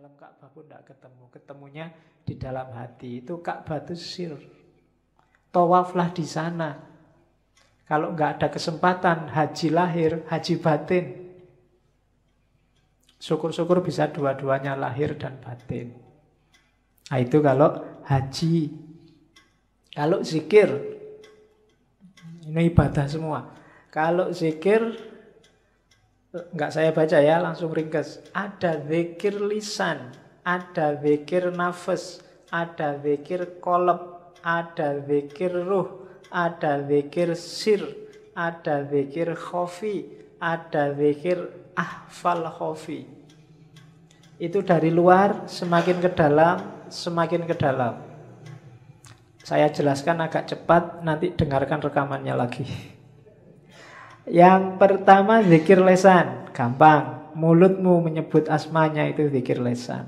dalam Ka'bah pun tidak ketemu. Ketemunya di dalam hati. Itu Ka'bah itu sir. Tawaflah di sana. Kalau nggak ada kesempatan haji lahir, haji batin. Syukur-syukur bisa dua-duanya lahir dan batin. Nah itu kalau haji. Kalau zikir, ini ibadah semua. Kalau zikir, nggak saya baca ya, langsung ringkas. Ada zikir lisan, ada zikir nafas, ada zikir qalb, ada zikir ruh, ada zikir sir, ada zikir khafi, ada zikir ahfal khafi. Itu dari luar semakin ke dalam, semakin ke dalam. Saya jelaskan agak cepat, nanti dengarkan rekamannya lagi. Yang pertama zikir lesan, gampang. Mulutmu menyebut asmanya itu zikir lesan.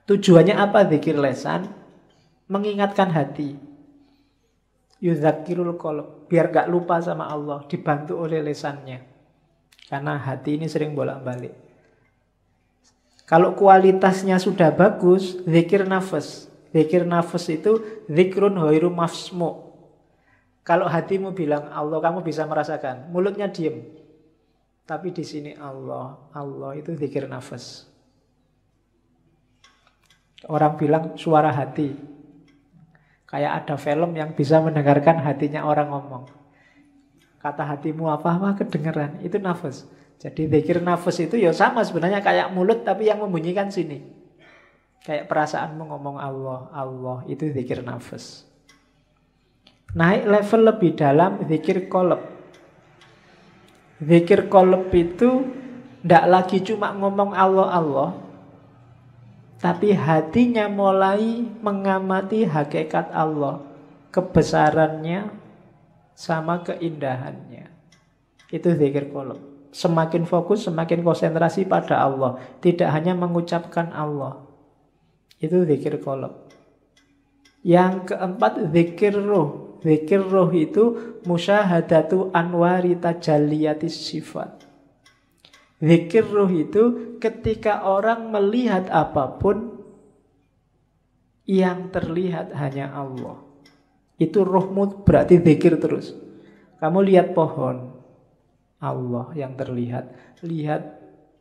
Tujuannya apa zikir lesan? Mengingatkan hati. Yudzakirul qalb, biar gak lupa sama Allah, dibantu oleh lesannya. Karena hati ini sering bolak-balik. Kalau kualitasnya sudah bagus, zikir nafas. Zikir nafas itu zikrun ghairu mafsmu. Kalau hatimu bilang Allah, kamu bisa merasakan. Mulutnya diem. Tapi di sini Allah, Allah itu zikir nafas. Orang bilang suara hati. Kayak ada film yang bisa mendengarkan hatinya orang ngomong. Kata hatimu apa? Wah kedengeran. Itu nafas. Jadi zikir nafas itu ya sama sebenarnya kayak mulut tapi yang membunyikan sini. Kayak perasaanmu ngomong Allah, Allah itu zikir nafas. Naik level lebih dalam zikir qalb. Zikir qalb itu tidak lagi cuma ngomong Allah, Allah. Tapi hatinya mulai mengamati hakikat Allah. Kebesarannya sama keindahannya. Itu zikir qalb. Semakin fokus, semakin konsentrasi pada Allah. Tidak hanya mengucapkan Allah. Itu zikir qalb. Yang keempat zikir ruh. Zikir ruh itu musyahadatu anwari tajalliyatis sifat. Zikir ruh itu ketika orang melihat apapun yang terlihat hanya Allah. Itu ruhmu berarti zikir terus. Kamu lihat pohon, Allah yang terlihat. Lihat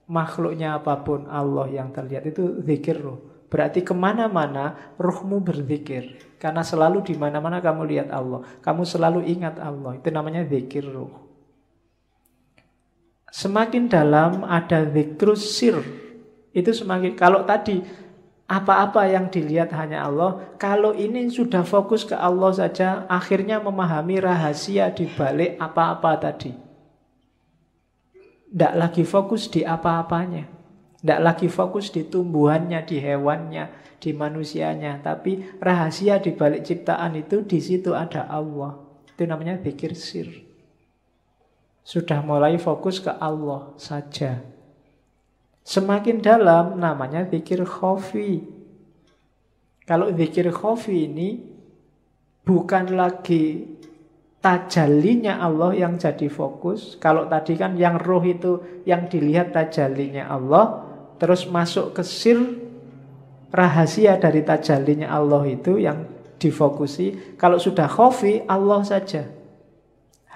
makhluknya apapun, Allah yang terlihat. Itu zikir ruh. Berarti kemana-mana ruhmu berzikir. Karena selalu di mana-mana kamu lihat Allah. Kamu selalu ingat Allah. Itu namanya zikir ruh. Semakin dalam ada zikrus sir. Itu semakin, kalau tadi apa-apa yang dilihat hanya Allah. Kalau ini sudah fokus ke Allah saja, akhirnya memahami rahasia di balik apa-apa tadi. Tidak lagi fokus di apa-apanya. Tidak lagi fokus di tumbuhannya, di hewannya, di manusianya. Tapi rahasia di balik ciptaan itu, di situ ada Allah. Itu namanya zikir sir. Sudah mulai fokus ke Allah saja. Semakin dalam namanya zikir khafi. Kalau zikir khafi ini bukan lagi tajallinya Allah yang jadi fokus. Kalau tadi kan yang roh itu yang dilihat tajallinya Allah. Terus masuk ke sir, rahasia dari tajallinya Allah itu yang difokusi. Kalau sudah khafi, Allah saja.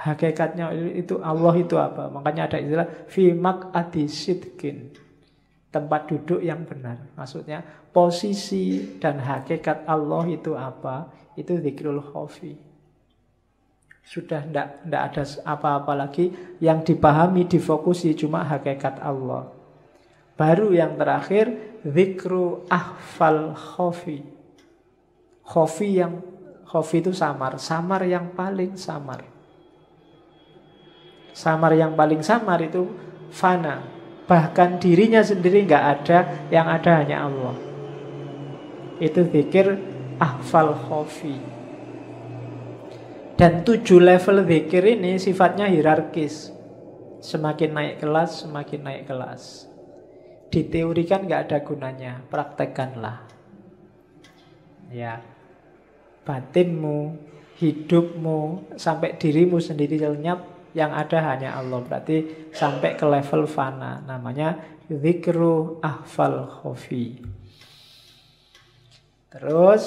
Hakikatnya itu Allah itu apa? Makanya ada istilah fi maq'adi sidqin. Tempat duduk yang benar. Maksudnya posisi dan hakikat Allah itu apa? Itu zikrul khafi. Sudah tidak ada apa-apa lagi yang dipahami, difokusi cuma hakikat Allah. Baru yang terakhir zikru ahfal khafi. Khafi itu samar. Samar yang paling samar. Samar yang paling samar itu fana. Bahkan dirinya sendiri nggak ada, yang ada hanya Allah. Itu zikir ahfal khafi. Dan 7 level zikir ini sifatnya hierarkis. Semakin naik kelas, semakin naik kelas. Diteorikan nggak ada gunanya, praktekkanlah. Ya, batinmu, hidupmu, sampai dirimu sendiri lenyap, Yang ada hanya Allah. Berarti sampai ke level fana. Namanya dzikru ahfal khofi. Terus